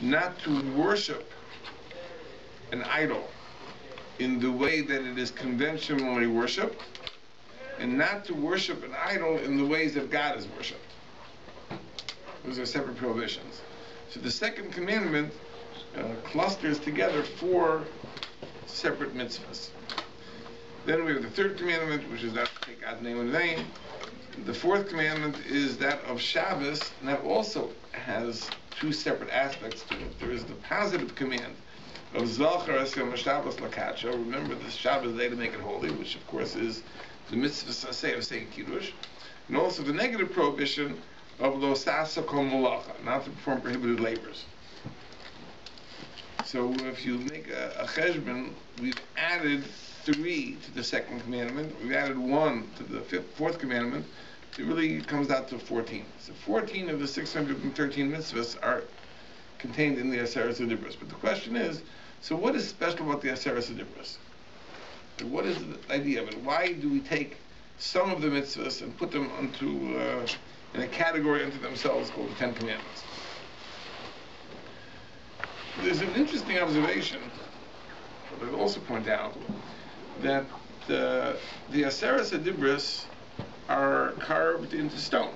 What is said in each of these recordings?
not to worship an idol in the way that it is conventionally worshipped, and not to worship an idol in the ways that God is worshipped. Those are separate prohibitions. So the second commandment clusters together 4 separate mitzvahs. Then we have the third commandment, which is not to take God's name in vain. The fourth commandment is that of Shabbos, and that also has 2 separate aspects to it. There is the positive command of Zachar es Yom Shabbos Lakadsho, remember this Shabbos day to make it holy, which of course is the mitzvah saseh of saying Kiddush, and also the negative prohibition of Lo Sasa Kol Malacha, not to perform prohibited labors. So if you make a cheshbon, we've added 3 to the second commandment, we've added 1 to the fourth commandment. It really comes out to 14. So 14 of the 613 mitzvahs are contained in the Aseret HaDibros. But the question is, so what is special about the Aseret HaDibros? What is the idea of it? Why do we take some of the mitzvahs and put them into in a category unto themselves called the 10 Commandments? There's an interesting observation, but I'll also point out that the Aseret HaDibros are carved into stone.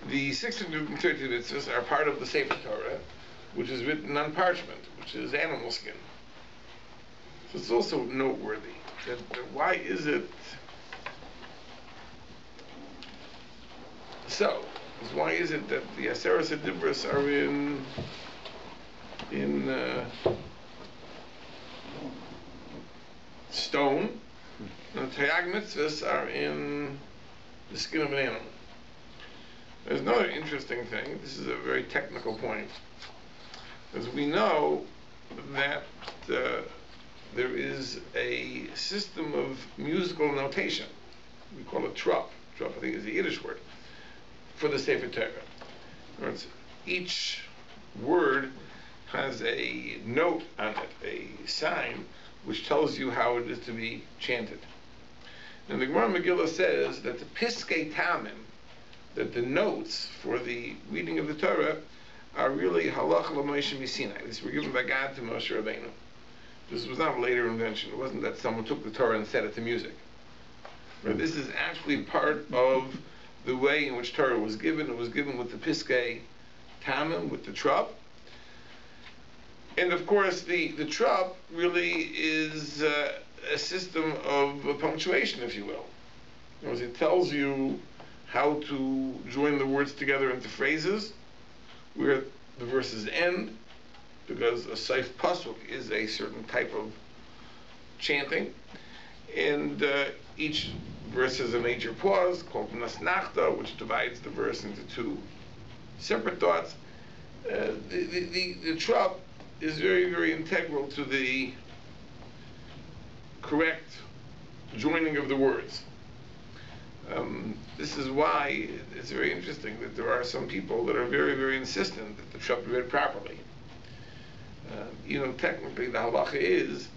The 630 mitzvahs are part of the Sefer Torah, which is written on parchment, which is animal skin. So it's also noteworthy that why is it so? Why is it that the Aseret HaDibros are in stone, and the Taryag mitzvahs are in the skin of an animal? There's another interesting thing. This is a very technical point. As we know that there is a system of musical notation. We call it trop. Trop, I think, is the Yiddish word for the Sefer Torah. In other words, each word has a note on it, a sign, which tells you how it is to be chanted. And the Gemara Megillah says that the Piskei Tamim, that the notes for the reading of the Torah, are really Halach L'Moshe Misinai. These were given by God to Moshe Rabbeinu. This was not a later invention. It wasn't that someone took the Torah and set it to music. But this is actually part of the way in which Torah was given. It was given with the Piskei Tamim, with the trop. And of course, the trop really is a system of punctuation, if you will. In other words, it tells you how to join the words together into phrases, where the verses end, because a seif pasuk is a certain type of chanting, and each verse has a major pause called nasnachta, which divides the verse into 2 separate thoughts. The trop is very, very integral to the correct joining of the words. This is why it's very interesting that there are some people that are very, very insistent that the trop be read properly. Technically the halacha is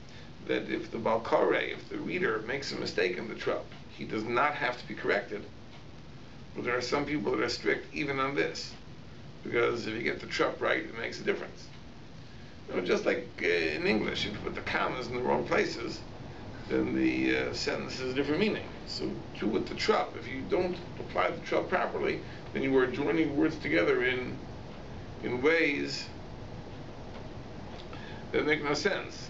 that if the balkarei, if the reader makes a mistake in the trop, he does not have to be corrected. But there are some people that are strict even on this, because if you get the trop right, it makes a difference. Just like in English, if you put the commas in the wrong places, then the sentence has a different meaning. So too with the trop, if you don't apply the trop properly, then you are joining words together in ways that make no sense.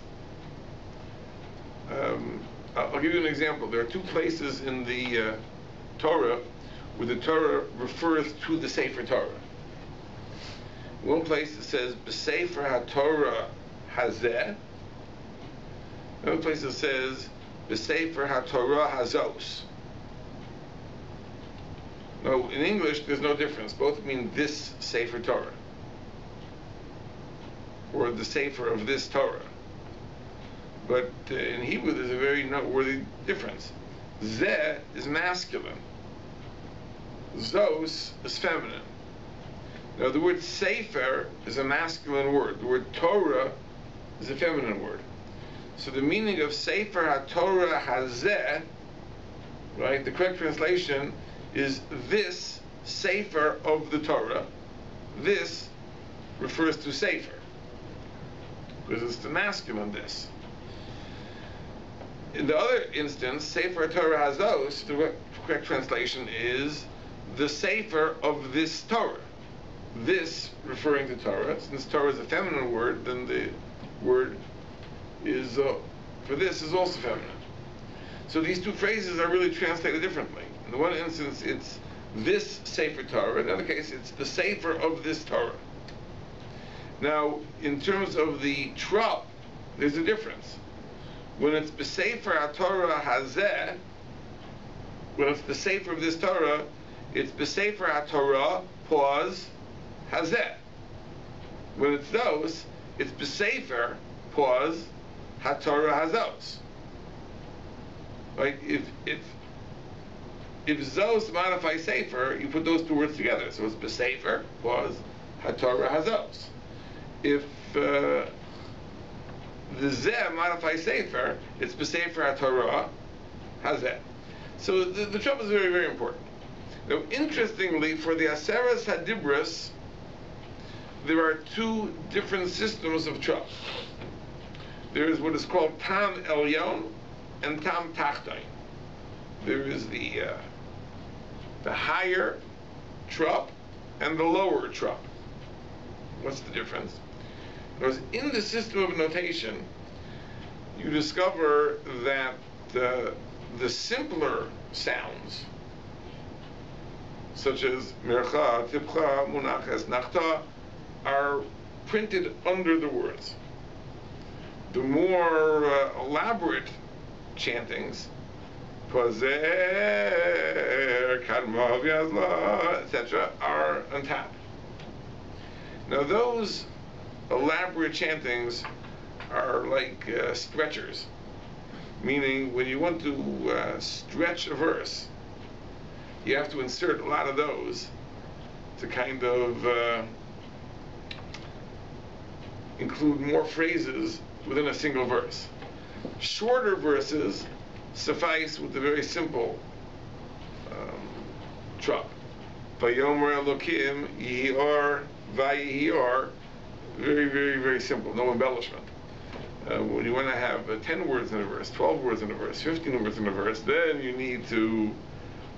I'll give you an example. There are 2 places in the Torah where the Torah refers to the Sefer Torah. One place it says B'Sefer HaTorah Hazeh. Another place it says B'Sefer HaTorah Hazos. No, in English there's no difference. Both mean this Sefer Torah, or the Sefer of this Torah. But in Hebrew there's a very noteworthy difference. Zeh is masculine. Zos is feminine. Now the word Sefer is a masculine word. The word Torah is a feminine word. So the meaning of Sefer HaTorah Hazeh, right, the correct translation is this Sefer of the Torah. This refers to Sefer. because it's the masculine this. In the other instance, Sefer Torah Hazos, the correct translation is the Sefer of this Torah. This referring to Torah. Since Torah is a feminine word, then the word is for this is also feminine. So these two phrases are really translated differently. In the one instance, it's this Sefer Torah. In the other case, it's the Sefer of this Torah. Now, in terms of the trop, there's a difference. When it's B'Sefer HaTorah Hazeh, when it's the Sefer of this Torah, it's B'Sefer HaTorah, pause, Hazeh. When it's those, it's B'Sefer, pause, HaTorah Hazos. Right? If Zos modify Sefer, you put those two words together. So it's B'Sefer, pause, HaTorah Hazos. If the Zeh modifies Sefer, it's B'Sefer HaTorah Hazeh. So the trouble is very, very important. Now, interestingly, for the Aseres HaDibros, there are two different systems of trop. There is what is called Tam Elyon and Tam Tachton. There is the higher trop and the lower trop. What's the difference? Because in the system of notation, you discover that the simpler sounds, such as Mircha, Tipcha, Munaches, Nachta, are printed under the words. The more elaborate chantings, Pazer, Kadma, Vyazla, etc., are on top. Now those elaborate chantings are like stretchers, meaning when you want to stretch a verse, you have to insert a lot of those to kind of include more phrases within a single verse. Shorter verses suffice with the very simple trop. Vayomer Elokim Yihior Vayihior. Very, very, very simple, no embellishment. When you want to have 10 words in a verse, 12 words in a verse, 15 words in a verse, then you need to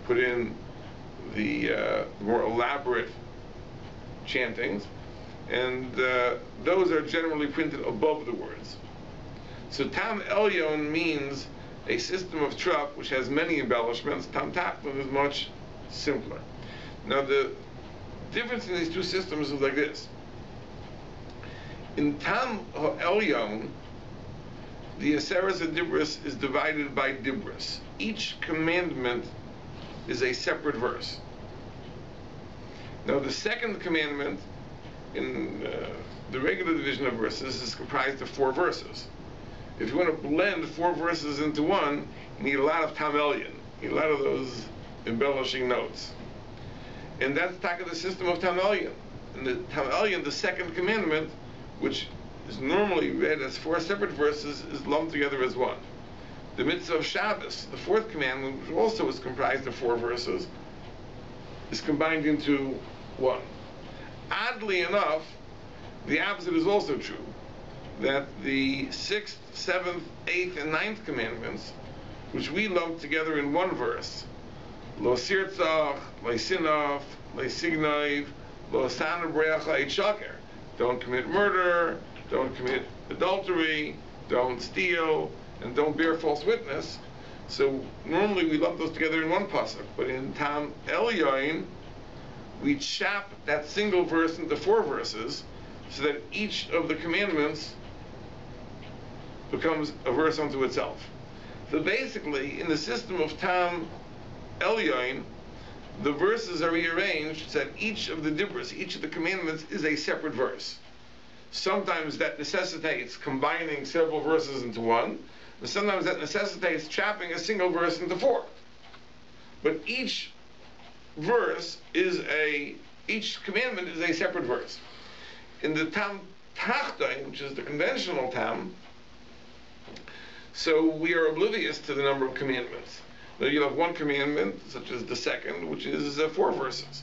put in the more elaborate chantings, and those are generally printed above the words. So Tam Elyon means a system of trop which has many embellishments. Tam Tachton is much simpler. Now the difference in these two systems is like this. In Tam Elyon, the Aseres HaDibros is divided by Dibros. Each commandment is a separate verse. Now the second commandment in the regular division of verses is comprised of 4 verses. If you want to blend 4 verses into one, you need a lot of Tam Elyon. You need a lot of those embellishing notes. And that's the system of Tam Elyon. And the Tam Elyon, the second commandment, which is normally read as 4 separate verses, is lumped together as one. The mitzvah of Shabbos, the 4th commandment, which also is comprised of 4 verses, is combined into one. Oddly enough, the opposite is also true, that the 6th, 7th, 8th, and 9th commandments, which we lump together in one verse, Lo sirtzach, lo sinaf, lo signaiv, lo sana breacha et shaker. Don't commit murder, don't commit adultery, don't steal, and don't bear false witness. So normally we lump those together in one pasuk, but in Tam Elyon, we chop that single verse into 4 verses, so that each of the commandments becomes a verse unto itself. So basically, in the system of Tam Elyon, the verses are rearranged so that each of the dibros, each of the commandments, is a separate verse. Sometimes that necessitates combining several verses into one, and sometimes that necessitates chopping a single verse into 4. But each commandment is a separate verse. In the Tam Tachton, which is the conventional Tam, so we are oblivious to the number of commandments. Now you'll have one commandment, such as the second, which is 4 verses.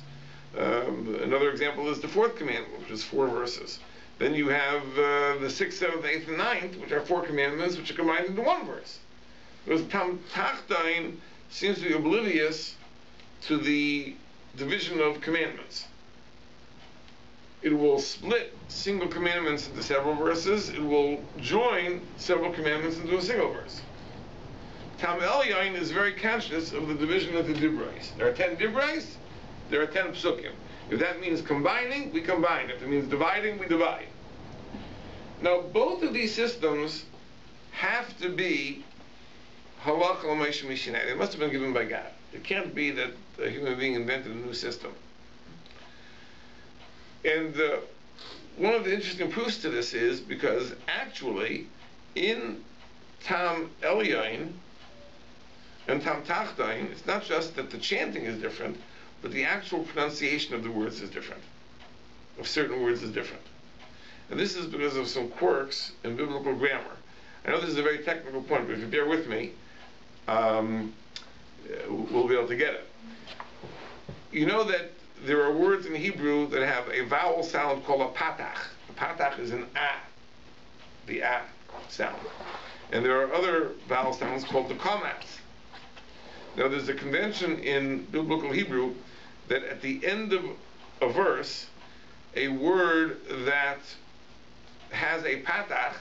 Another example is the 4th commandment, which is 4 verses. Then you have the 6th, 7th, 8th, and 9th, which are 4 commandments, which are combined into one verse. Because Tam Tachtain seems to be oblivious to the division of commandments. It will split single commandments into several verses. It will join several commandments into a single verse. Tam Elyon is very conscious of the division of the Dibrais. There are 10 Dibrais, there are 10 Psukim. If that means combining, we combine. If it means dividing, we divide. Now, both of these systems have to be halakha l'moshe mishinai. They must have been given by God. It can't be that a human being invented a new system. And one of the interesting proofs to this is because actually in Tam Elyon and Tam Tachtain, it's not just that the chanting is different, but the actual pronunciation of the words is different. Of certain words is different. And this is because of some quirks in biblical grammar. I know this is a very technical point, but if you bear with me, we'll be able to get it. You know that there are words in Hebrew that have a vowel sound called a patach. A patach is an a, the a sound. And there are other vowel sounds called the komats. Now there's a convention in biblical Hebrew that at the end of a verse, a word that has a patach,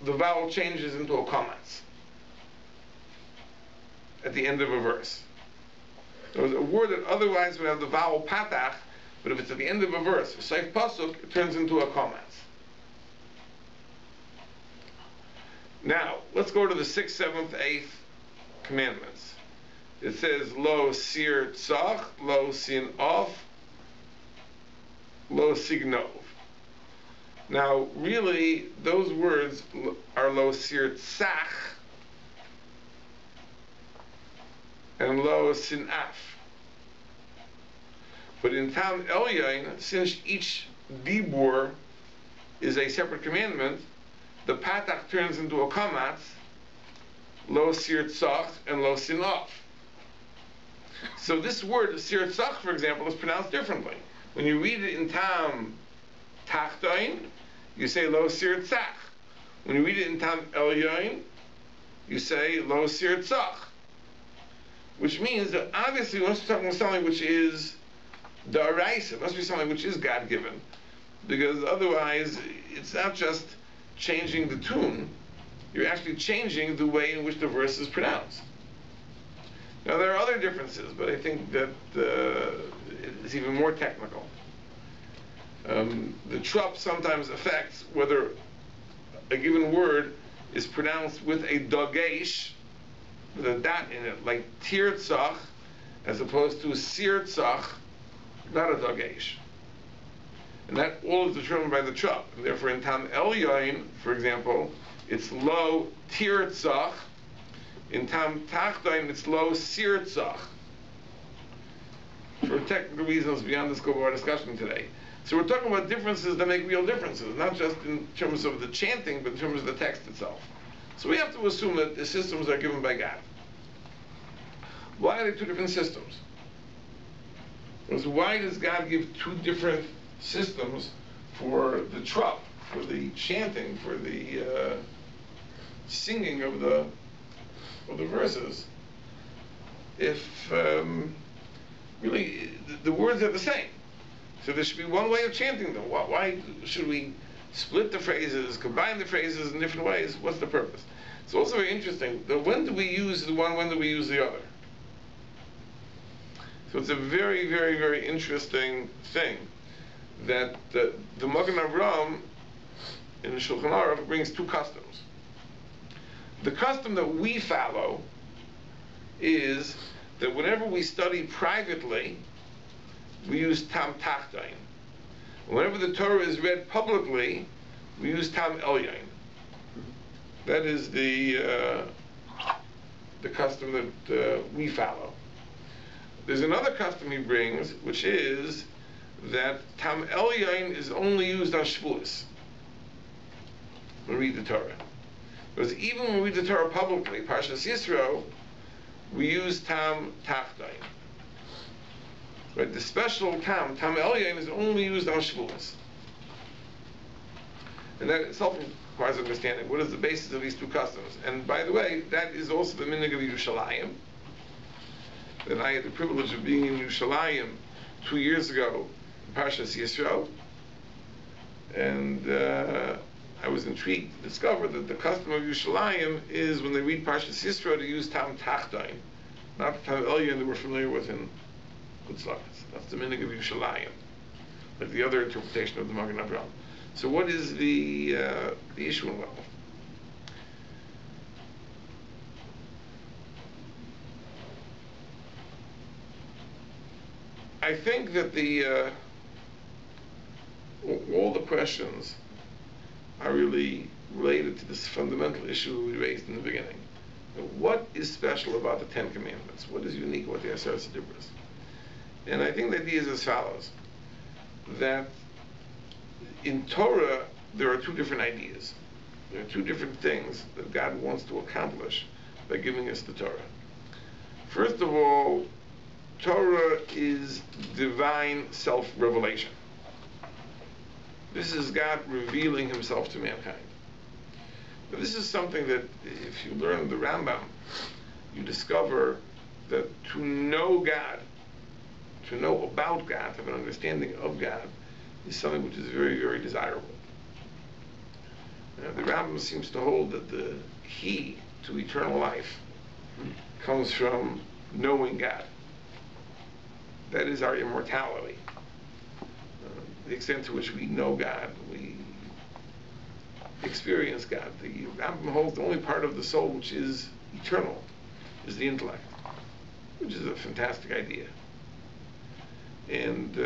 the vowel changes into a komats at the end of a verse. So a word that otherwise would have the vowel patach, but if it's at the end of a verse, a seif pasuk, it turns into a komats. Now, let's go to the 6th, 7th, 8th commandments. It says, lo sir tzach, lo sin off, lo signov. Now, really, those words are lo sir tzach and lo sin af. But in Tam Elyon, since each dibur is a separate commandment, the patach turns into a kamatz, lo sir tzach and lo sin off. So this word, sir tzach, for example, is pronounced differently. When you read it in Tam Tachtain, you say lo sir tzach. When you read it in Tam Elyon, you say lo sir tzach. Which means that obviously we must be talking about something which is daraisa, it must be something which is God-given. Because otherwise, it's not just changing the tune, you're actually changing the way in which the verse is pronounced. Now there are other differences, but I think that it's even more technical. The trup sometimes affects whether a given word is pronounced with a dagesh, with a dot in it, like tirtzach, as opposed to sirtzach, not a dagesh. And that all is determined by the trup. And therefore in Tam Elyon, for example, it's lo tirtzach. In Tam Tachtain, it's lo sirtzach. For technical reasons beyond the scope of our discussion today. So we're talking about differences that make real differences, not just in terms of the chanting, but in terms of the text itself. So we have to assume that the systems are given by God. Why are they two different systems? Because why does God give two different systems for the trup, for the chanting, for the singing of the verses, if really the words are the same? So there should be one way of chanting them. Why should we split the phrases, combine the phrases in different ways? What's the purpose? It's also very interesting that when do we use the one, when do we use the other? So it's a very, very, very interesting thing that the Magen Avraham in the Shulchan Aruch brings two customs. The custom that we follow is that whenever we study privately, we use Tam Tachtain. Whenever the Torah is read publicly, we use Tam Elyon. That is the custom that we follow. There's another custom he brings, which is that Tam Elyon is only used on Shavuos when we read the Torah. Because even when we read the Torah publicly, Parsha Yisro, we use Tam Tachtain. But the special Tam Elyon, is only used on Shavuos. And that itself requires understanding. What is the basis of these two customs? And by the way, that is also the minhag of Yerushalayim. That I had the privilege of being in Yerushalayim 2 years ago, in Parsha Yitro, and I was intrigued to discover that the custom of Yerushalayim is when they read Parsha Yitro to use Tam Tachtoin, not the Tam Elyon that we're familiar with in Chutzlaretz. That's the minhag of Yerushalayim, like the other interpretation of the Magen Avraham. So what is the issue involved? I think that all the questions are really related to this fundamental issue we raised in the beginning. What is special about the Ten Commandments? What is unique about the Aseret Dibros? And I think the idea is as follows: that in Torah there are two different ideas. There are two different things that God wants to accomplish by giving us the Torah. First of all, Torah is divine self-revelation. This is God revealing himself to mankind. But this is something that, if you learn the Rambam, you discover that to know God, to know about God, to have an understanding of God, is something which is very, very desirable. The Rambam seems to hold that the key to eternal life comes from knowing God. That is our immortality. The extent to which we know God, we experience God. The Rambam holds the only part of the soul which is eternal is the intellect, which is a fantastic idea. And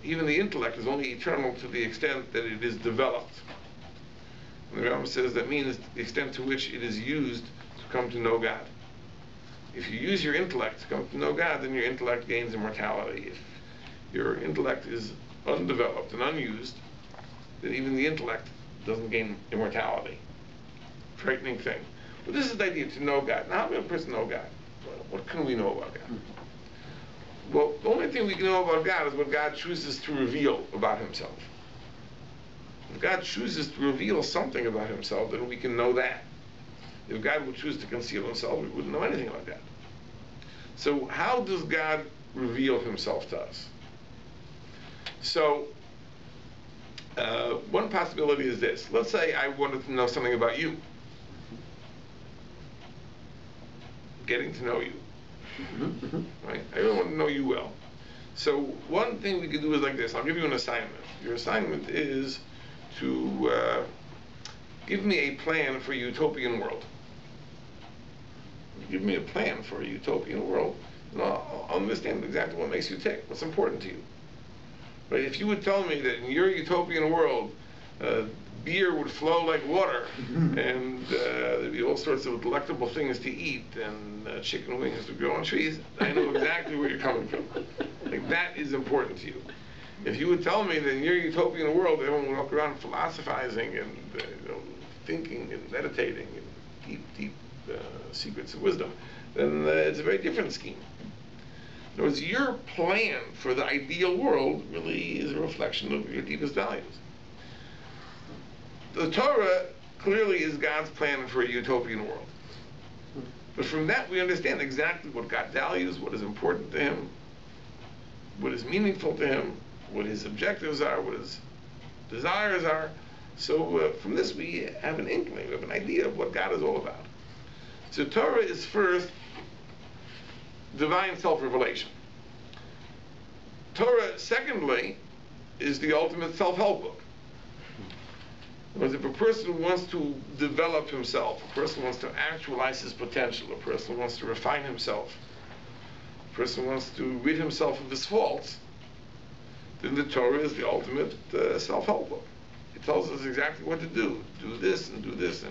even the intellect is only eternal to the extent that it is developed. And the Rambam says that means the extent to which it is used to come to know God. If you use your intellect to come to know God, then your intellect gains immortality. If your intellect is undeveloped and unused, then even the intellect doesn't gain immortality. Frightening thing. But this is the idea, to know God. Now, how can a person know God? What can we know about God? Well, the only thing we can know about God is what God chooses to reveal about himself. If God chooses to reveal something about himself, then we can know that. If God would choose to conceal himself, we wouldn't know anything about that. So how does God reveal himself to us? So one possibility is this. Let's say I wanted to know something about you. Getting to know you. Right? I really want to know you well. So one thing we could do is like this. I'll give you an assignment. Your assignment is to give me a plan for a utopian world. Give me a plan for a utopian world, and I'll understand exactly what makes you tick, what's important to you. Right? If you would tell me that in your utopian world, beer would flow like water, and there'd be all sorts of delectable things to eat, and chicken wings would grow on trees, I know exactly where you're coming from. Like, that is important to you. If you would tell me that in your utopian world, everyone would walk around philosophizing and thinking and meditating and deep secrets of wisdom, then it's a very different scheme. In other words, your plan for the ideal world really is a reflection of your deepest values. The Torah clearly is God's plan for a utopian world. But from that we understand exactly what God values, what is important to him, what is meaningful to him, what his objectives are, what his desires are. So from this we have an inkling, we have an idea of what God is all about. So Torah is first divine self-revelation. Torah, secondly, is the ultimate self-help book. Because if a person wants to develop himself, a person wants to actualize his potential, a person wants to refine himself, a person wants to rid himself of his faults, then the Torah is the ultimate self-help book. It tells us exactly what to do. Do this, and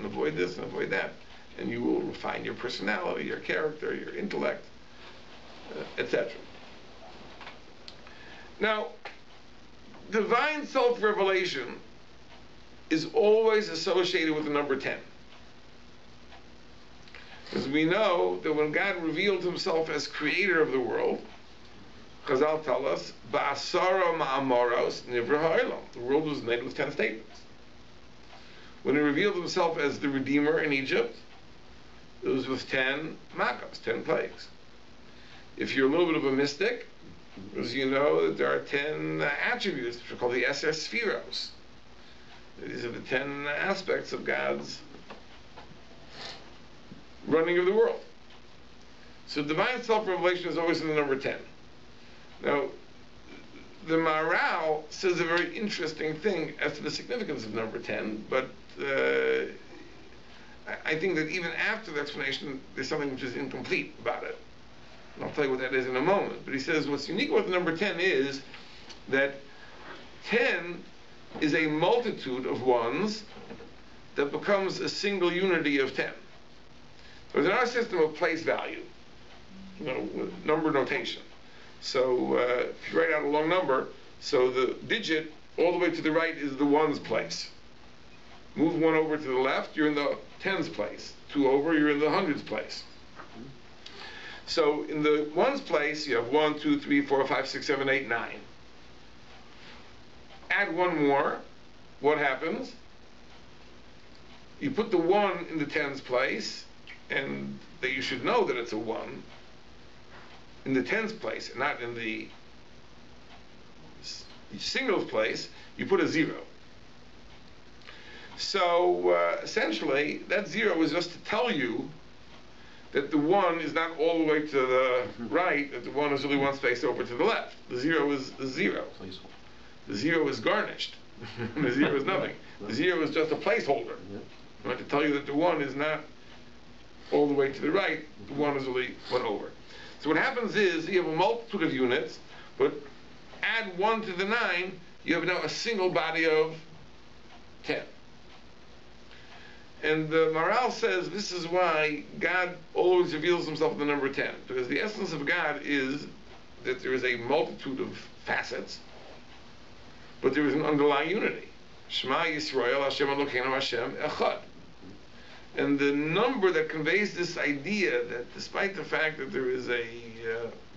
avoid this, and avoid that. And you will refine your personality, your character, your intellect, etc. Now, divine self-revelation is always associated with the number 10. Because we know that when God revealed himself as creator of the world, Chazal tell us, Ba'asara ma'amoros nivra ha'olam. The world was made with 10 statements. When he revealed himself as the Redeemer in Egypt, it was with 10 makos, 10 plagues. If you're a little bit of a mystic, because you know that there are 10 attributes, which are called the SSPhiros. These are the 10 aspects of God's running of the world. So divine self-revelation is always in the number 10. Now, the Maharal says a very interesting thing as to the significance of number 10, but I think that even after the explanation, there's something which is incomplete about it. And I'll tell you what that is in a moment. But he says what's unique about the number 10 is that 10 is a multitude of ones that becomes a single unity of 10. There's our system of place value, number notation. So if you write out a long number, so the digit all the way to the right is the ones place. Move one over to the left, you're in the tens place. Two over, you're in the hundreds place. So in the ones place, you have 1, 2, 3, 4, 5, 6, 7, 8, 9. Add one more, what happens? You put the 1 in the tens place, and that you should know that it's a 1 in the tens place, and not in the singles place, you put a 0. So essentially, that 0 is just to tell you that the 1 is not all the way to the right, that the 1 is really one space over to the left. The 0 is the 0. The 0 is garnished. The 0 is nothing. The 0 is just a placeholder. I want to tell you that the 1 is not all the way to the right, the 1 is really one over. So what happens is you have a multitude of units, but add 1 to the 9, you have now a single body of 10. And the Maharal says this is why God always reveals himself in the number 10, because the essence of God is that there is a multitude of facets, but there is an underlying unity. Shema Yisrael, Hashem Elokeinu, Hashem Echad. And the number that conveys this idea that despite the fact that there is a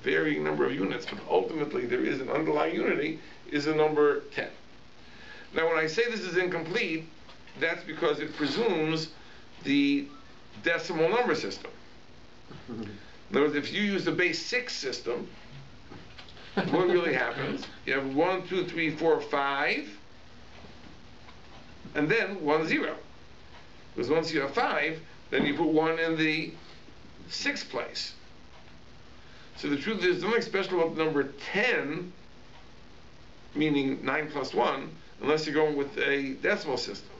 varying number of units, but ultimately there is an underlying unity, is the number 10. Now when I say this is incomplete, that's because it presumes the decimal number system. In other words, if you use the base 6 system, what really happens? You have 1, 2, 3, 4, 5, and then 1, 0. Because once you have 5, then you put 1 in the 6th place. So the truth is, there's nothing special about the number 10, meaning 9 plus 1, unless you're going with a decimal system.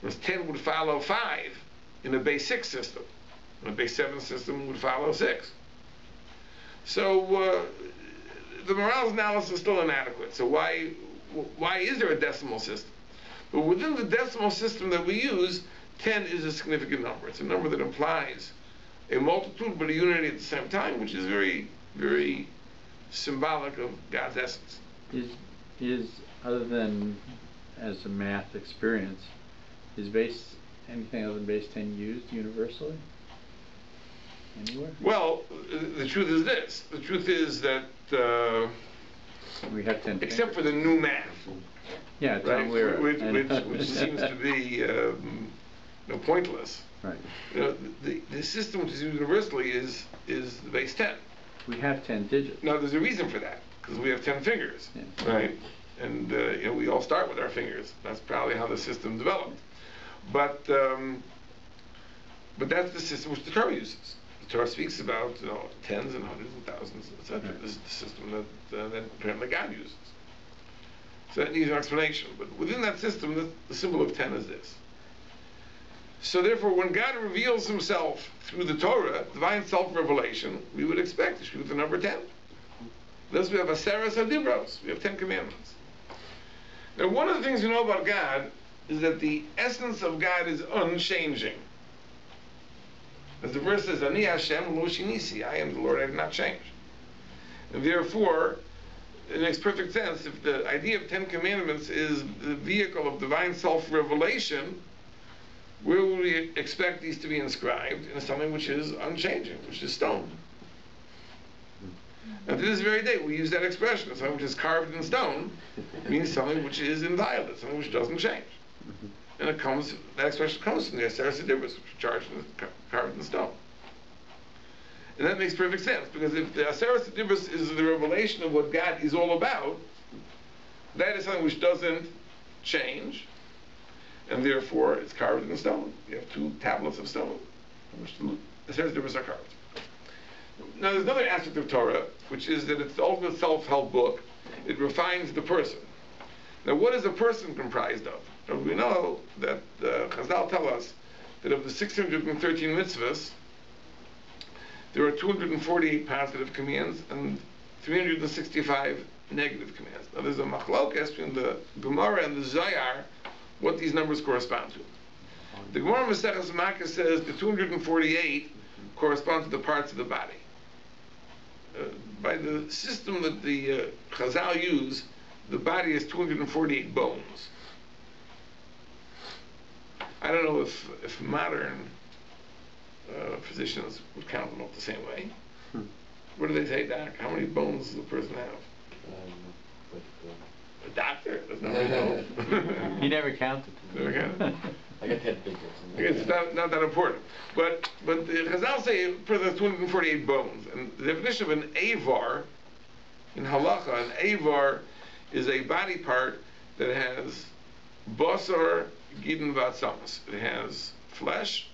Because 10 would follow 5 in a base 6 system. In a base 7 system would follow 6. So the Maharal's analysis is still inadequate. So why is there a decimal system? But within the decimal system that we use, 10 is a significant number. It's a number that implies a multitude but a unity at the same time, which is very, very symbolic of God's essence. Is other than as a math experience, is anything other than base 10 used universally? Anywhere? Well, the truth is this. The truth is that we have 10 except for the new math. Yeah, right? Which seems to be pointless. Right. The system which is used universally is the base 10. We have 10 digits. Now there's a reason for that, because we have 10 fingers, right? And we all start with our fingers. That's probably how the system developed. But that's the system which the Torah uses. The Torah speaks about tens and hundreds and thousands, etc. This is the system that apparently God uses. So that needs an explanation. But within that system, the symbol of 10 is this. So therefore, when God reveals himself through the Torah, divine self-revelation, we would expect to shoot the number 10. Thus we have Aseres HaDibros. We have 10 commandments. Now one of the things we know about God is that the essence of God is unchanging. As the verse says, Ani Hashem lo shinisi, I am the Lord, I have not changed. And therefore, it makes perfect sense if the idea of 10 commandments is the vehicle of divine self-revelation, where would we expect these to be inscribed? In something which is unchanging, which is stone. And to this very day, we use that expression. Something which is carved in stone means something which is inviolate, something which doesn't change. and that expression comes from the Aseret Adibros, which are charged and carved in stone. And that makes perfect sense, because if the Aseret Adibros is the revelation of what God is all about, that is something which doesn't change, and therefore it's carved in stone. You have 2 tablets of stone, in which the Aseret Adibros are carved. Now there's another aspect of Torah, which is that it's the ultimate self-help book. It refines the person. Now what is a person comprised of? Now, we know that Chazal tell us that of the 613 mitzvahs, there are 248 positive commands and 365 negative commands. Now there's a machlokes between the Gemara and the Zohar what these numbers correspond to. The Gemara Maseches Makkah says the 248 correspond to the parts of the body. By the system that the Chazal use, the body has 248 bones. I don't know if modern physicians would count them up the same way. What do they say, Doc? How many bones does a person have? A doctor? That's not many bones. He never counted. Never counted. I got 10 fingers. I guess it's not that important. But the Chazal say for the 248 bones, and the definition of an avar in halacha, an avar is a body part that has basar, gidin, vatzamas. It has flesh,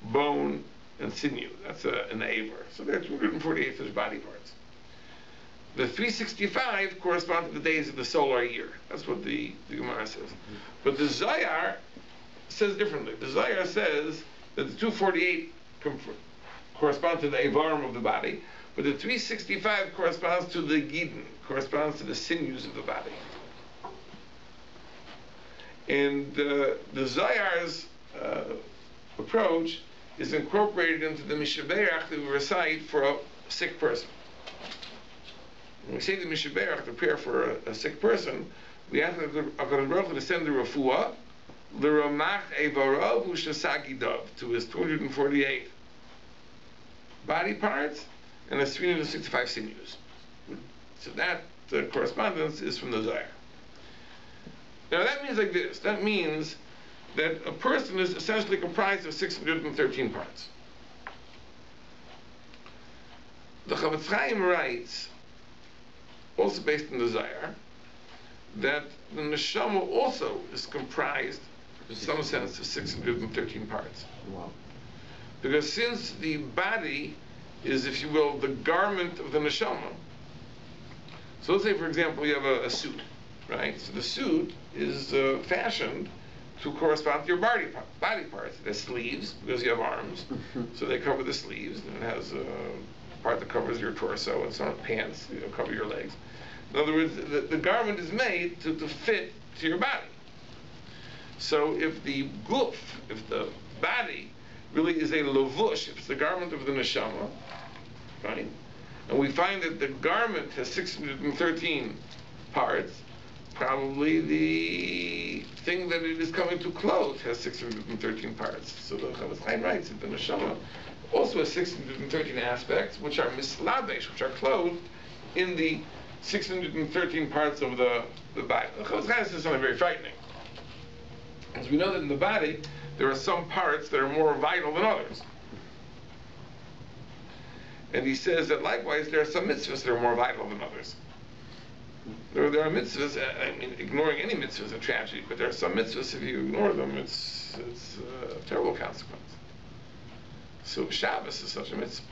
bone, and sinew. That's an avar. So there are 248 such body parts. The 365 correspond to the days of the solar year. That's what the Gemara says. But the Zohar says differently. The Zohar says that the 248 correspond to the avarim of the body, but the 365 corresponds to the gidin, corresponds to the sinews of the body. And the Zohar's approach is incorporated into the Mishaberach that we recite for a sick person. When we say the Mishaberach, the prayer for a sick person, we ask HaKadosh Baruch Hu to send the refuah, l'ramach evarav u'shasagidov, to his 248 body parts and his 365 sinews. So that correspondence is from the Zohar. Now that means like this. That means that a person is essentially comprised of 613 parts. The Chavetz Chaim writes, also based on the Zohar, that the neshama also is comprised, in some sense, of 613 parts. Wow. Because since the body is, if you will, the garment of the neshama, so let's say, for example, you have a suit, right? So the suit is fashioned to correspond to your body parts. It has sleeves, because you have arms, so they cover the sleeves, and it has a part that covers your torso, and some pants, cover your legs. In other words, the garment is made to fit to your body. So if the guf, if the body really is a levush, if it's the garment of the neshama, right? And we find that the garment has 613 parts, probably the thing that it is coming to clothe has 613 parts. So the Chavetz Chaim writes that the neshama also has 613 aspects, which are misladesh, which are clothed in the 613 parts of the body. The Chavetz Chaim says something very frightening. As we know that in the body, there are some parts that are more vital than others. And he says that likewise, there are some mitzvahs that are more vital than others. There are mitzvahs, I mean, ignoring any mitzvah is a tragedy, but there are some mitzvahs, if you ignore them, it's a terrible consequence. So Shabbos is such a mitzvah.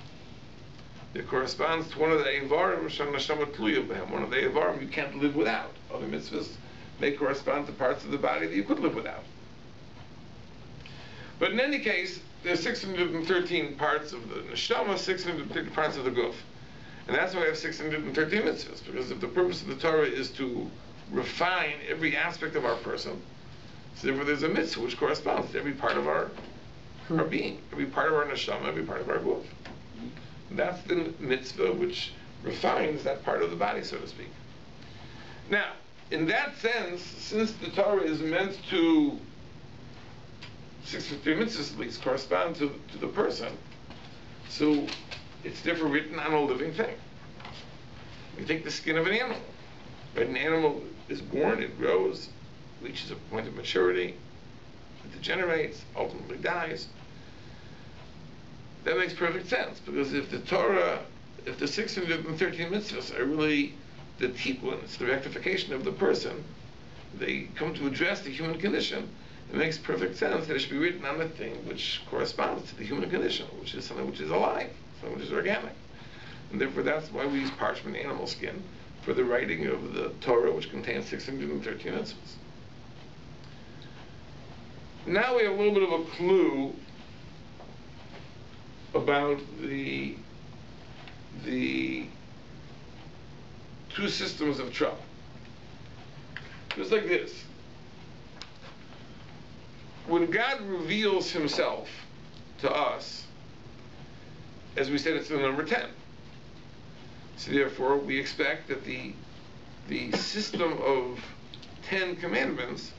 It corresponds to one of the Eivarim, one of the Eivarim you can't live without. Other mitzvahs may correspond to parts of the body that you could live without. But in any case, there's 613 parts of the neshama, 613 parts of the guf. And that's why we have 613 mitzvahs, because if the purpose of the Torah is to refine every aspect of our person, so therefore there's a mitzvah which corresponds to every part of our being, every part of our neshama, every part of our guf. That's the mitzvah which refines that part of the body, so to speak. Now, in that sense, since the Torah is meant to, 613 mitzvahs at least, correspond to the person, so it's never written on a living thing. You take the skin of an animal. Right? An animal is born, it grows, reaches a point of maturity, it degenerates, ultimately dies. That makes perfect sense, because if the Torah, if the 613 mitzvahs are really the tikkun, it's the rectification of the person, they come to address the human condition, it makes perfect sense that it should be written on a thing which corresponds to the human condition, which is something which is alive, something which is organic. And therefore that's why we use parchment animal skin for the writing of the Torah, which contains 613 mitzvahs. Now we have a little bit of a clue about the two systems of trouble. Just like this. When God reveals himself to us, as we said, it's the number 10. So therefore, we expect that the system of 10 commandments,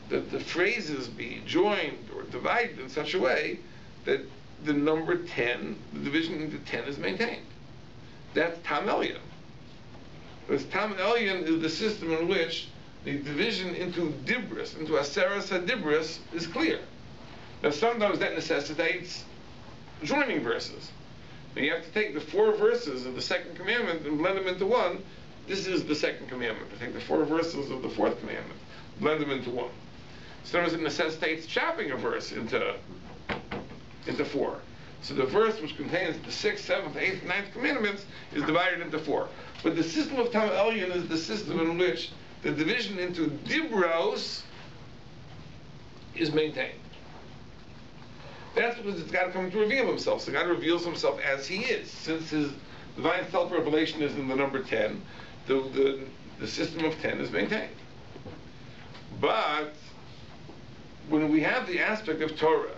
that the phrases be joined or divided in such a way that the number 10, the division into 10 is maintained. That's Tam Elyon. Because Tam Elyon is the system in which the division into dibris, into aseres hadibris, is clear. Now sometimes that necessitates joining verses. Now you have to take the 4 verses of the second commandment and blend them into one. This is the second commandment. To take the 4 verses of the fourth commandment, blend them into one. Sometimes it necessitates chopping a verse into 4. So the verse which contains the 6th, 7th, 8th, 9th commandments is divided into 4. But the system of Tam Elyon is the system in which the division into dibros is maintained. That's because it's got to come to reveal himself. So God reveals himself as he is. Since his divine self-revelation is in the number 10, the system of 10 is maintained. But when we have the aspect of Torah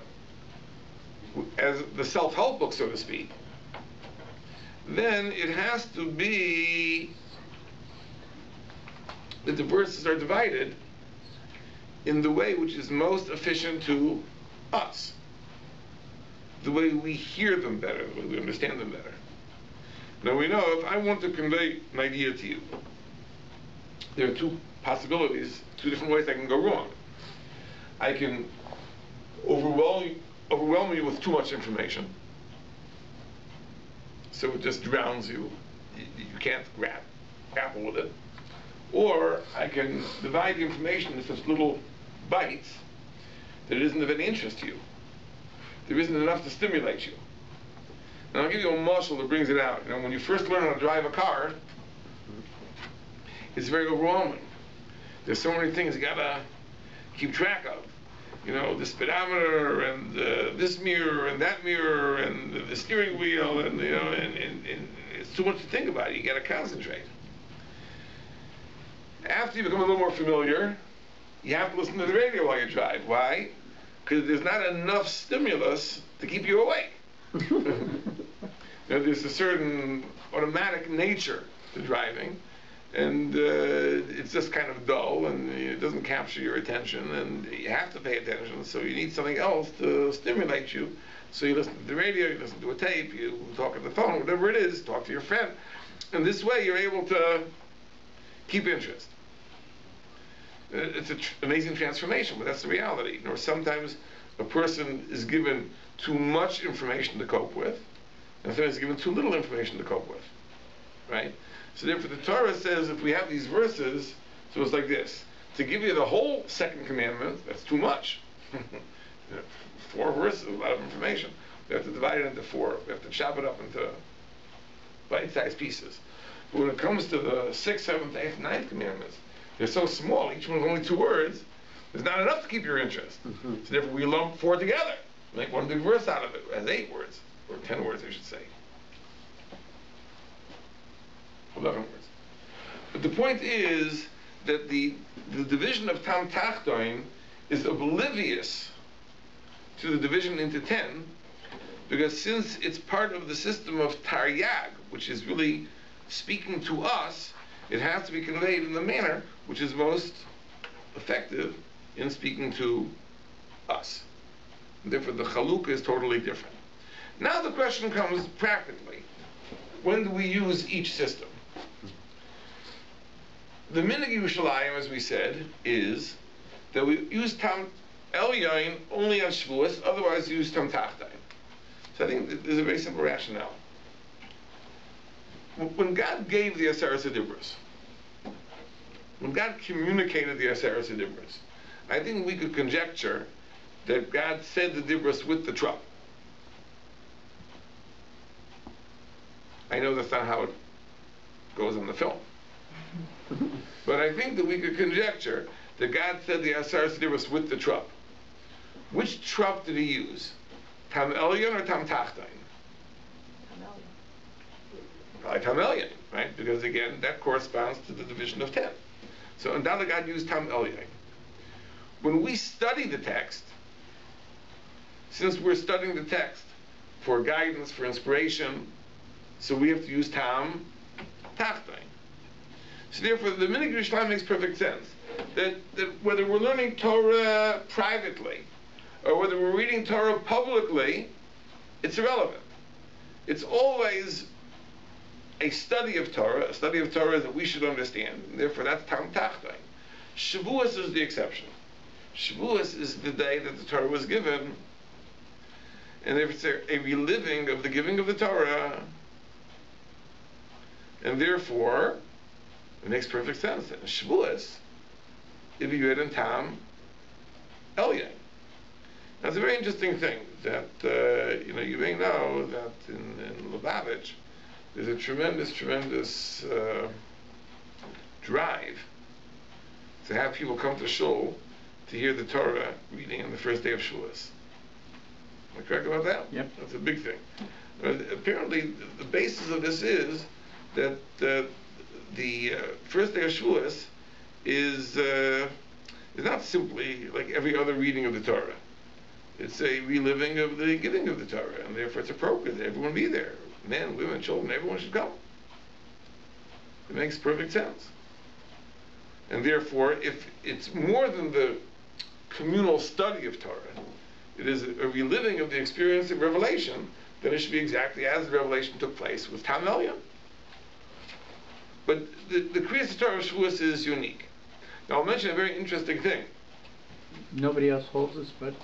as the self-help book, so to speak, then it has to be that the verses are divided in the way which is most efficient to us, the way we hear them better, the way we understand them better. Now we know if I want to convey an idea to you, there are 2 possibilities, 2 different ways I can go wrong. I can overwhelm you with too much information, so it just drowns you. You can't grapple with it. Or I can divide the information into such little bites that it isn't of any interest to you. There isn't enough to stimulate you. And I'll give you a muscle that brings it out. You know, when you first learn how to drive a car, it's very overwhelming. There's so many things you gotta keep track of. You know, the speedometer and this mirror and that mirror and the steering wheel, and you know, and it's too much to think about. You gotta concentrate. After you become a little more familiar, you have to listen to the radio while you drive. Why? Because there's not enough stimulus to keep you awake. Now, there's a certain automatic nature to driving, and it's just kind of dull, and it doesn't capture your attention, and you have to pay attention, so you need something else to stimulate you. So you listen to the radio, you listen to a tape, you talk on the phone, whatever it is, talk to your friend. And this way you're able to keep interest. It's an amazing transformation, but that's the reality. You know, sometimes a person is given too much information to cope with, and sometimes is given too little information to cope with, right? So therefore the Torah says if we have these verses, so it's like this. To give you the whole second commandment, that's too much. 4 verses, a lot of information. We have to divide it into 4. We have to chop it up into bite-sized pieces. But when it comes to the 6th, 7th, 8th, 9th commandments, they're so small, each one's only 2 words, there's not enough to keep your interest. So therefore we lump 4 together, make one big verse out of it. It has 8 words, or 10 words I should say. 11 words. But the point is that the division of Tam Tachtoin is oblivious to the division into 10, because since it's part of the system of Taryag, which is really speaking to us, it has to be conveyed in the manner which is most effective in speaking to us. And therefore the Chalukah is totally different. Now the question comes practically. When do we use each system? The Minhag Yerushalayim, as we said, is that we use Tam Elyon only on Shavuos, otherwise use Tam Tachtain. So I think there's a very simple rationale. When God gave the Aseres HaDibros, when God communicated the Aseres HaDibros, I think we could conjecture that God said the Dibros with the trump. I know that's not how it goes on the film. But I think that we could conjecture that God said the Aseres HaDibros with the trump. Which trump did he use? Tam Elyon or Tam Tachtain? Probably Tam Elyon, right? Because again, that corresponds to the division of 10. So undoubtedly God used Tam Elyon. When we study the text, since we're studying the text for guidance, for inspiration, so we have to use Tam Tachtain. So therefore, the Minhag Yerushalayim makes perfect sense. That whether we're learning Torah privately, or whether we're reading Torah publicly, it's irrelevant. It's always a study of Torah that we should understand. And therefore, that's Tam Tachtain. Shavuos is the exception. Shavuos is the day that the Torah was given, and if it's a reliving of the giving of the Torah, and therefore, it makes perfect sense. And Shavuos, if you read in Tam Elyon. Now, it's a very interesting thing that, you may know that in Lubavitch, there's a tremendous drive to have people come to shul to hear the Torah reading on the first day of Shavuos. Am I correct about that? Yep. That's a big thing. Apparently, the basis of this is that the first day of Shavuos is not simply like every other reading of the Torah. It's a reliving of the giving of the Torah, and therefore it's appropriate that everyone be there. Men, women, children, everyone should come. It makes perfect sense. And therefore, if it's more than the communal study of Torah, it is a reliving of the experience of revelation, then it should be exactly as the revelation took place with Tam Elyon. But the Kriyas Torah of Shavuos is unique. Now I'll mention a very interesting thing. Nobody else holds this, but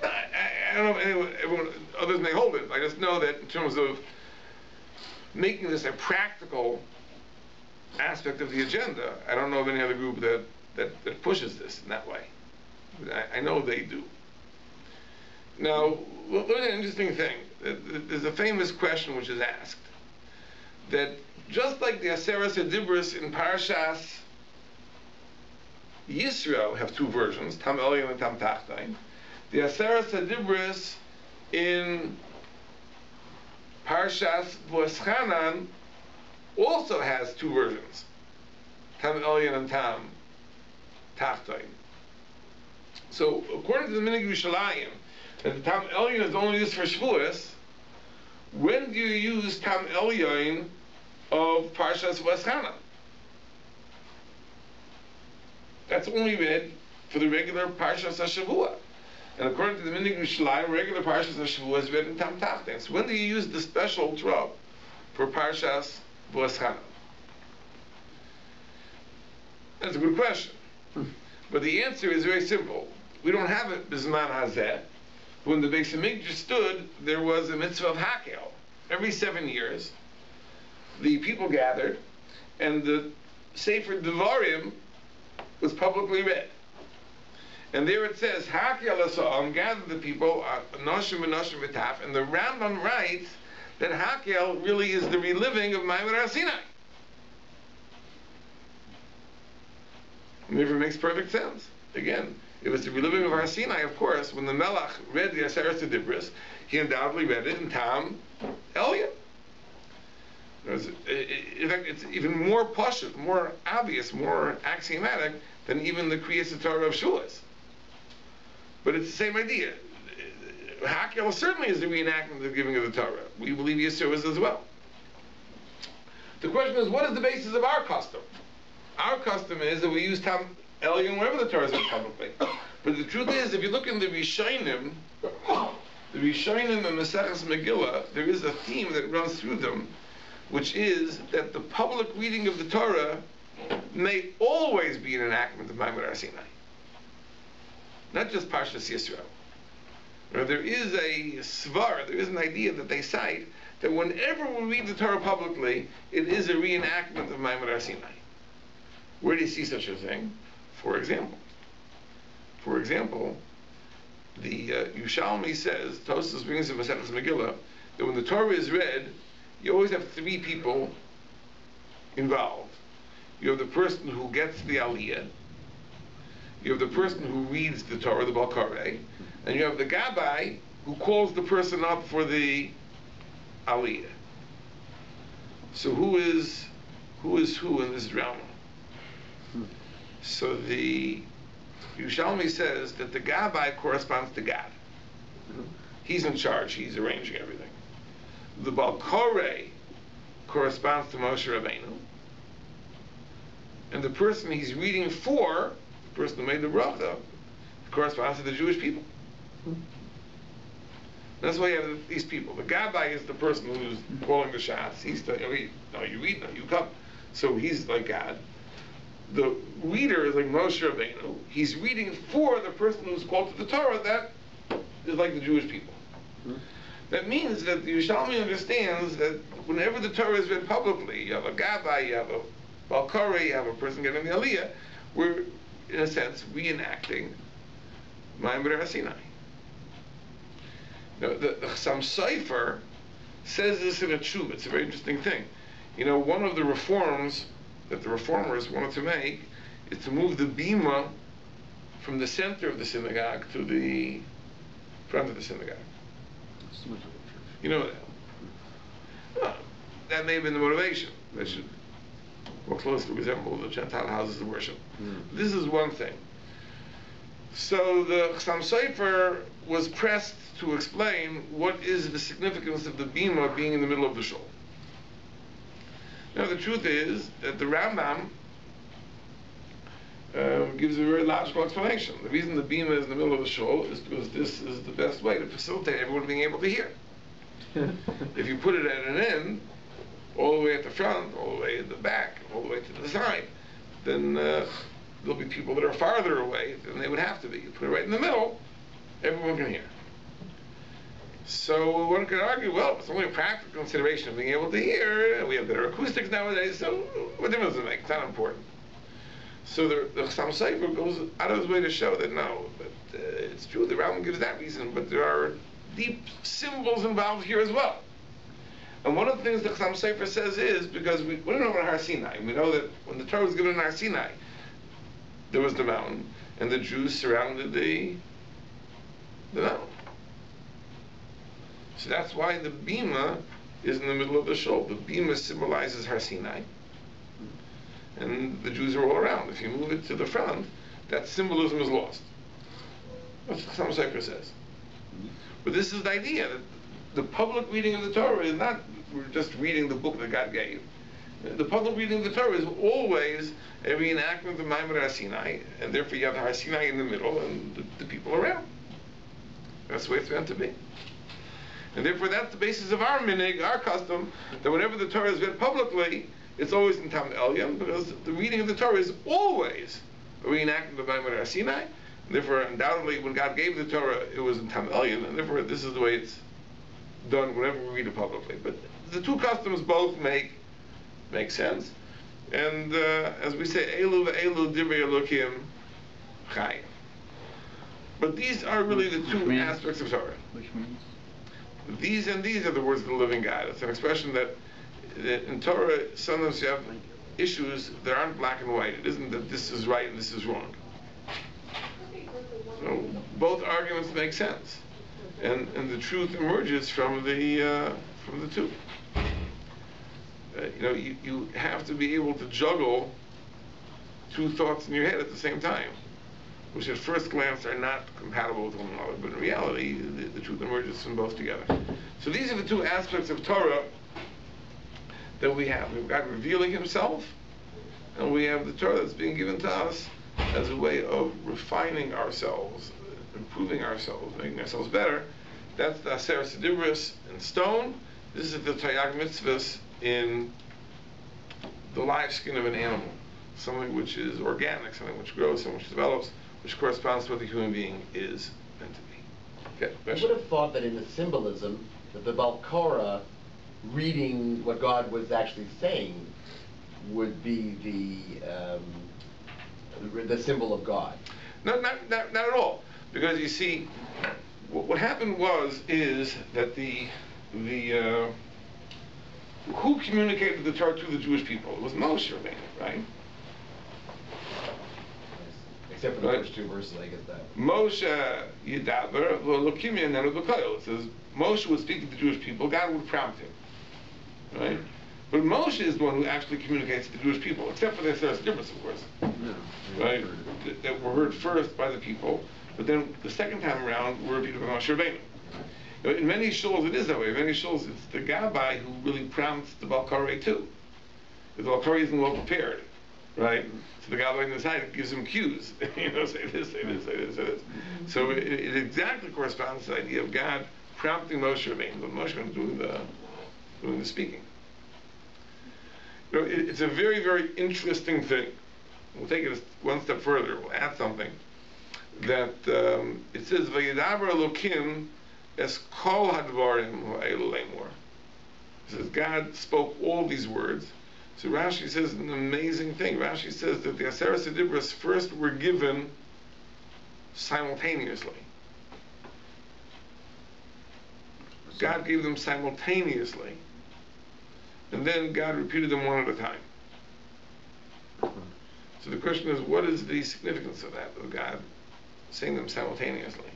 I don't know if everyone others may hold it. I just know that in terms of making this a practical aspect of the agenda, I don't know of any other group that pushes this in that way. I know they do. Now, there's an interesting thing. There's a famous question which is asked, that just like the Aseres HaDibros in Parshas Yisro have two versions, Tam Elyon and Tam Tachtain, the Aseres HaDibros in Parshas V'eschanan also has two versions, Tam Elyon and Tam Tachtain. So, according to the Minhag Yerushalayim, that the Tam Elyon is only used for Shavuos, when do you use Tam Elyon of Parshas V'eschanan? That's only read for the regular Parshas HaShavua. And according to the Minhag Yerushalayim, regular Parshas HaShavua is read in Tam Tachtain. So when do you use the special drop for Parshas V'eschanan? That's a good question. But the answer is very simple. We don't have it Bizman Hazeh. When the Beis HaMikdash stood, there was a mitzvah of Hakel. Every 7 years, the people gathered, and the Sefer Devarim was publicly read. And there it says, Hakel Asa'am, gather the people, Noshim v'Noshim v'Taf, and the Rambam writes that Hakel really is the reliving of Ma'amad Har Sinai. And therefore it makes perfect sense. Again, it was the reliving of Har Sinai, of course. When the Melech read the Aseres HaDibros, he undoubtedly read it in Tam Elyon. In fact, it's even more pashut, more obvious, more axiomatic than even the Kriyas Torah of Shavuos. But it's the same idea. Hakel certainly is the reenactment of the giving of the Torah. We believe Yisro is as well. The question is, what is the basis of our custom? Our custom is that we use Tam Elyon wherever the Torah is read publicly. But the truth is, if you look in the Rishonim and Maseches Megillah, there is a theme that runs through them, which is that the public reading of the Torah may always be an enactment of Ma'amad Har Sinai. not just Parshas Yisro. There is a svar, there is an idea that they cite that whenever we read the Torah publicly, it is a reenactment of Maimon Har Sinai. Where do you see such a thing? For example, the Yerushalmi says, Tosfos brings in Maseches Megillah, that when the Torah is read, you always have three people involved. You have the person who gets the Aliyah, you have the person who reads the Torah, the Balkarei, and you have the Gabbai who calls the person up for the Aliyah. So who is who in this drama? So the Yerushalmi says that the Gabbai corresponds to God. He's in charge, he's arranging everything. The Balkarei corresponds to Moshe Rabbeinu. And the person he's reading for, the person who made the bracha, corresponds to the Jewish people. That's why you have these people. The Gabbai is the person who's calling the shots. He's the, no, you read, no, you come. So he's like God. The reader is like Moshe Rabbeinu. He's reading for the person who's called to the Torah. That is like the Jewish people. That means that the Yerushalmi understands that whenever the Torah is read publicly, you have a Gabbai, you have a Balkarei, you have a person getting the Aliyah, we're, in a sense, reenacting Maimon Har Sinai. The Chassam Sofer says this in a tshuva. It's a very interesting thing. One of the reforms that the reformers wanted to make is to move the bima from the center of the synagogue to the front of the synagogue. You know that. Well, that may have been the motivation. That should more closely resemble the Gentile houses of worship. This is one thing. So the Chassam Sofer was pressed to explain what is the significance of the bima being in the middle of the shul. Now the truth is that the Rambam gives a very logical explanation. The reason the bima is in the middle of the shul is because this is the best way to facilitate everyone being able to hear. If you put it at an end, all the way at the front, all the way at the back, all the way to the side, then there'll be people that are farther away than they would have to be. You put it right in the middle, everyone can hear. So one could argue, well, it's only a practical consideration of being able to hear, and we have better acoustics nowadays, so what difference does it make? It's not important. So the Chassam Sofer goes out of his way to show that no, but it's true, the Rambam gives that reason, but there are deep symbols involved here as well. And one of the things the Chassam Sofer says is, because we don't know about Har Sinai, we know that when the Torah was given in Har Sinai, there was the mountain, and the Jews surrounded the mountain. So that's why the bima is in the middle of the shul. The bima symbolizes Har Sinai, and the Jews are all around. If you move it to the front, that symbolism is lost. That's what Chassam Sofer says. But this is the idea that the public reading of the Torah is not we're just reading the book that God gave. The public reading of the Torah is always a reenactment of Maimon Har Sinai, and therefore you have Har Sinai in the middle and the people around. That's the way it's meant to be. And therefore that's the basis of our minhag, our custom, that whenever the Torah is read publicly, it's always in Tam Elyon, because the reading of the Torah is always a reenactment of Maimon Har Sinai. And therefore, undoubtedly, when God gave the Torah, it was in Tam Elyon, and therefore this is the way it's done whenever we read it publicly. But the two customs both make sense. And as we say, Elu ve'elu divrei Elokim chayim. But these are really the two aspects of Torah. Which means? These and these are the words of the living God. It's an expression that in Torah, sometimes you have issues that aren't black and white. It isn't that this is right and this is wrong. So both arguments make sense. And the truth emerges from the two. You have to be able to juggle two thoughts in your head at the same time, which at first glance are not compatible with one another, but in reality, the truth emerges from both together. So these are the two aspects of Torah that we have. We've got revealing Himself, and we have the Torah that's being given to us as a way of refining ourselves, improving ourselves, making ourselves better. That's the Aseret Sedibros in stone. This is the Taryag Mitzvahs in the live skin of an animal, something which is organic, something which grows, something which develops. which corresponds to what the human being is meant to be. Okay, I would have thought that in the symbolism, that the Balkora reading what God was actually saying would be the symbol of God. No, not at all. Because you see, what happened is that the who communicated the Torah to the Jewish people? It was Moshe, right? Except for the first two verses, I get that. Moshe Yidaber V'Elokim Yanenu B'Koil. It says Moshe would speak to the Jewish people. God would prompt him, right? But Moshe is the one who actually communicates to the Jewish people, except for the Aseret Dibros, of course, right? That were heard first by the people, but then the second time around were repeated by Moshe Rabbeinu. In many shuls it is that way. In many shuls it's the Gabbai who really prompts the Balkarei too. Because the Balkarei isn't well prepared, right? So the Gabbai on the side gives him cues. Say this, say this, say this, say this. So it exactly corresponds to the idea of God prompting Moshe Rabbeinu, but Moshe Rabbeinu doing the speaking. It's a very, very interesting thing. We'll take it one step further. We'll add something. That it says, Vayidaber Elokim es kol hadvarim ha'elu lemor. It says, God spoke all these words. So Rashi says an amazing thing. Rashi says that the Aseret Dibros first were given simultaneously. God gave them simultaneously. And then God repeated them one at a time. So the question is, what is the significance of that, of God saying them simultaneously?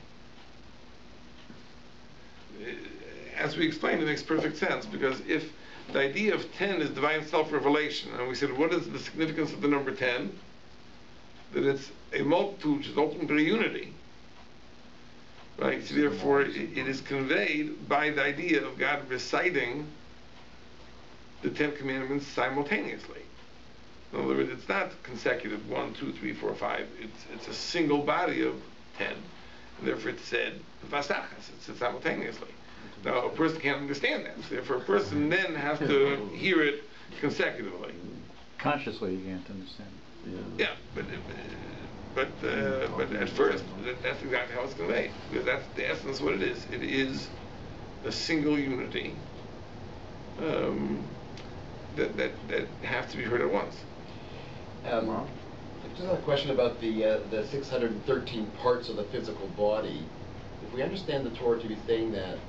As we explained, it makes perfect sense, because if the idea of 10 is divine self-revelation, and we said, what is the significance of the number 10? That it's a multitude, which is ultimately unity. Right? So therefore, it is conveyed by the idea of God reciting the 10 commandments simultaneously. In other words, it's not consecutive 1, 2, 3, 4, 5. It's a single body of 10, and therefore it's said v'asachas. It's said simultaneously. Now a person can't understand that. So therefore, a person then has to hear it consecutively. Consciously, you can't understand. Yeah, but at first, that's exactly how it's conveyed, because that's the essence of what it is. It is a single unity that have to be heard at once. Just a question about the 613 parts of the physical body. If we understand the Torah to be saying that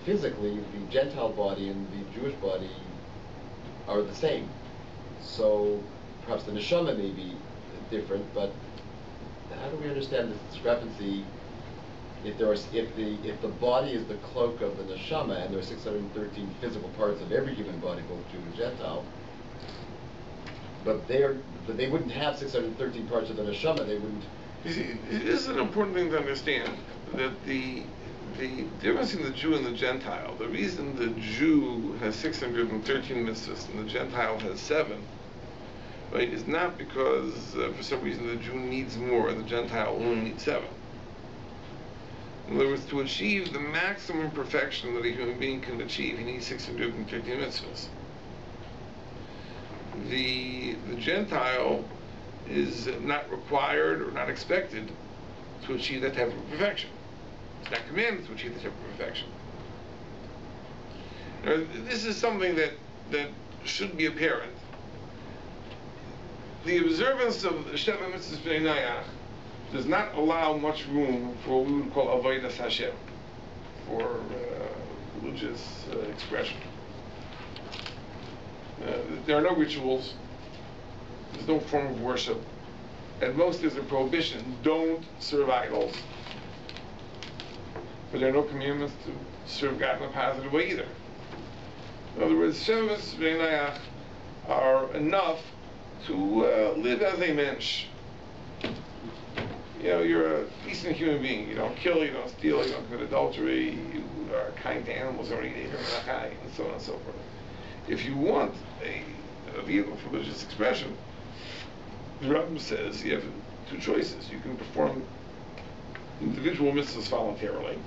physically the Gentile body and the Jewish body are the same, so perhaps the neshama may be different, but how do we understand this discrepancy? If the body is the cloak of the neshama, and there are 613 physical parts of every human body, both Jew and Gentile, but they wouldn't have 613 parts of the neshama. They wouldn't. You see, this is an important thing to understand, that the difference in the Jew and the Gentile, the reason the Jew has 613 mitzvahs and the Gentile has 7, right, is not because for some reason the Jew needs more and the Gentile only needs 7. In other words, to achieve the maximum perfection that a human being can achieve, he needs 613 mitzvahs. The Gentile is not required or not expected to achieve that type of perfection. It's not commanded to achieve that type of perfection. Now, this is something that should be apparent. The observance of Sheva Mitzvahs B'nai Nayach does not allow much room for what we would call avodas Hashem, for religious expression. There are no rituals. There's no form of worship. At most, there's a prohibition: don't serve idols. But there are no commandments to serve God in a positive way either. In other words, Shemos B'nai are enough to live as a mensch. You know, you're a decent human being. You don't kill, you don't steal, you don't commit adultery, you are kind to animals, don't eat and so on and so forth. If you want a vehicle for religious expression, the Rebbe says you have 2 choices. You can perform individual mitzvahs voluntarily.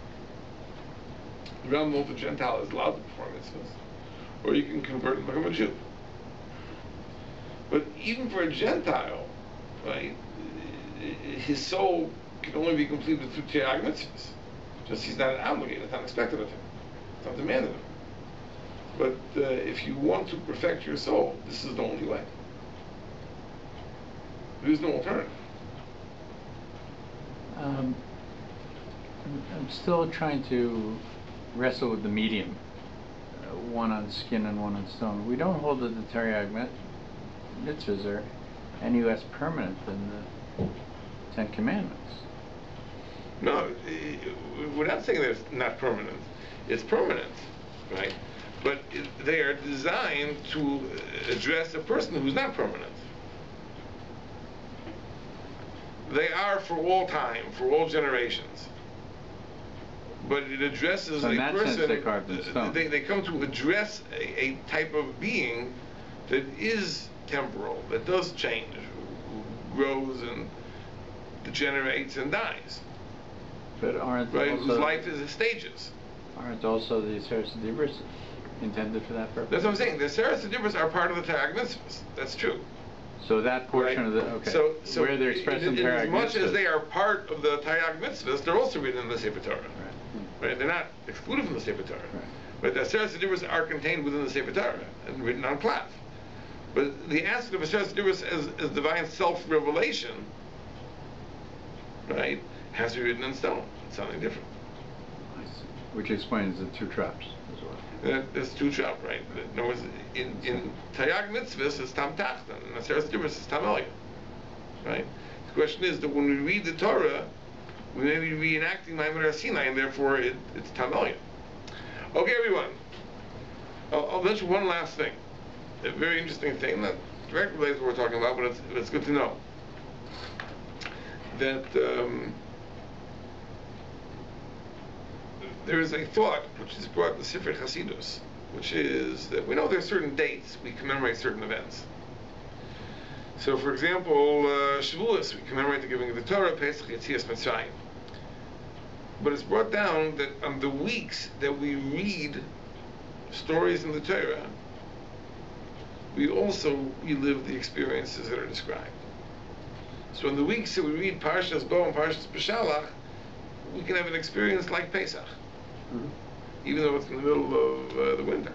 The Rebbe holds the Gentile is allowed to perform mitzvahs, or you can convert and become a Jew. But even for a Gentile, right, his soul can only be completed through Te'ag mitzvahs. Just he's not obligated, it's not expected of him, it's not demanded of him. But if you want to perfect your soul, this is the only way. There is no alternative. I'm still trying to wrestle with the medium, one on skin and one on stone. We don't hold that the Taryag mitzvahs are any less permanent than the Ten Commandments. No, we're not saying that it's not permanent. It's permanent, right? But they are designed to address a person who's not permanent. They are for all time, for all generations. But it addresses so in a that person. Sense they carved in stone. They come to address a type of being that is temporal, that does change, grows and degenerates and dies. But aren't right? also, Whose life is in stages. Aren't also the Seres Dibros intended for that purpose? That's what I'm saying. The Seres Dibros are part of the Taryag mitzvahs. That's true. So that portion right? of the okay. So where they're expressed in Taryag as much mitzvahs, as they are part of the Taryag mitzvahs, they're also written in the Sefer Torah. Right? They're not excluded from the Sefer Torah. Right. But the Seres Dibros are contained within the Sefer Torah and written on plath. But the aspect of a Seres Dibros as divine self-revelation, right, has to be written in stone. It's something different. I see. Which explains the two traps as well. There's two traps, right? In other words, in Taryag mitzvahs it's tam tachton, and the Seres Dibros is tam elyon, right? The question is that when we read the Torah, we may be reenacting Maimon Sinai, and therefore it's tam elyon. Okay, everyone. I'll mention one last thing, a very interesting thing, not directly related to what we're talking about, but it's good to know that there is a thought which is brought in the Sefer Chasidus, which is that we know there are certain dates we commemorate certain events. So, for example, Shavuos, we commemorate the giving of the Torah, Pesach, Yetzias Mitzrayim. But it's brought down that on the weeks that we read stories in the Torah, we also relive the experiences that are described. So in the weeks that we read Parshas Bo and Parshas Beshalach, we can have an experience like Pesach, even though it's in the middle of the winter.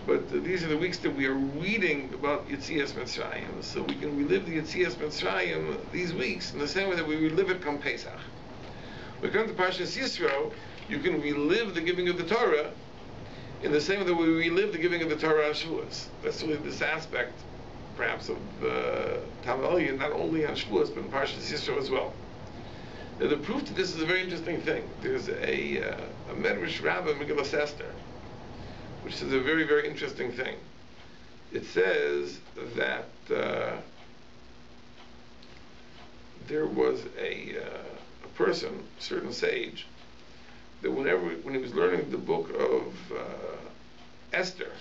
But these are the weeks that we are reading about Yetzias Mitzrayim, so we can relive the Yetzias Mitzrayim these weeks in the same way that we relive it come Pesach. When we come to Parshas Yisro, you can relive the giving of the Torah in the same way that we relive the giving of the Torah on Shavuos. That's really this aspect, perhaps, of Tam elyon, not only on Shavuos, but in Parshas Yisro as well. Now, the proof to this is a very interesting thing. There's a Medrash Rabbah Megillas Esther, which says a very, very interesting thing. It says that there was a person, a certain sage, that when he was learning the book of Esther,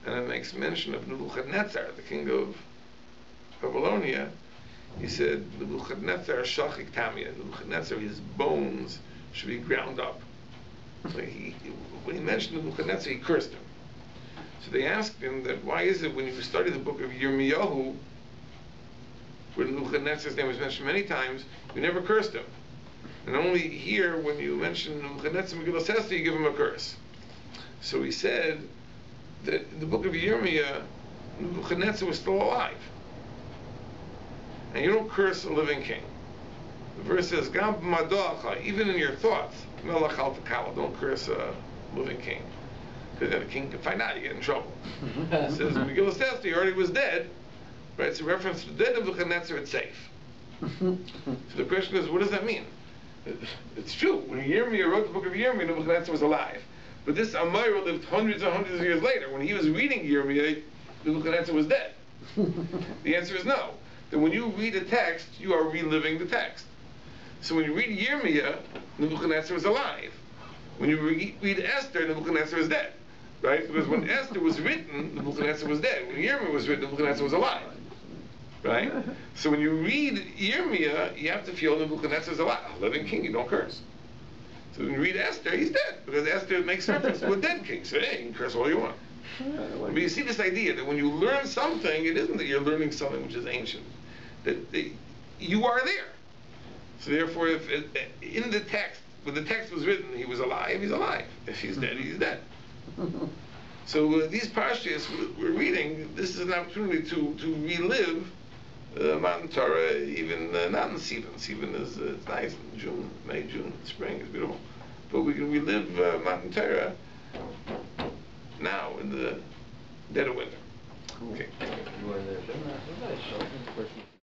and it makes mention of Nebuchadnezzar, the king of Babylonia, he said, Nebuchadnezzar shachik tamia, Nebuchadnezzar, his bones should be ground up. So when he mentioned Nebuchadnezzar, he cursed him. So they asked him that why is it when you study the book of Yirmiyahu, where Nebuchadnezzar's name was mentioned many times, you never cursed him. And only here, when you mention Nebuchadnezzar Megillas Esther, you give him a curse. So he said that in the book of Yirmiyah, Nebuchadnezzar was still alive. And you don't curse a living king. The verse says, Gam b'madocha, even in your thoughts, melech al tekala, don't curse a living king. Because then the king can find out, you get in trouble. It says, Megillas Esther, he already was dead. Right, it's a reference to the dead Nebuchadnezzar, it's safe. So the question is, what does that mean? It's true. When Yirmiyah wrote the book of Yirmiyah, Nebuchadnezzar was alive. But this Amira lived hundreds and hundreds of years later. When he was reading Yirmiyah, Nebuchadnezzar was dead. The answer is no. That when you read a text, you are reliving the text. So when you read Yirmiyah, Nebuchadnezzar was alive. When you read Esther, Nebuchadnezzar is dead. Right? Because when Esther was written, Nebuchadnezzar was dead. When Yirmiyah was written, Nebuchadnezzar was alive. Right? So when you read Yirmiyah, you have to feel Nebuchadnezzar is alive. A living king, you don't curse. So when you read Esther, he's dead. Because Esther makes reference to a dead king. So hey, you can curse all you want. But you see this idea that when you learn something, it isn't that you're learning something which is ancient. That you are there. So therefore, if in the text, when the text was written, he was alive, he's alive. If he's dead, he's dead. So these parshas we're reading, this is an opportunity to relive Matan Torah, even not in Sivan. Sivan is it's nice in June, May, June, spring, it's beautiful. But we can relive Matan Torah now in the dead of winter. Okay. You want to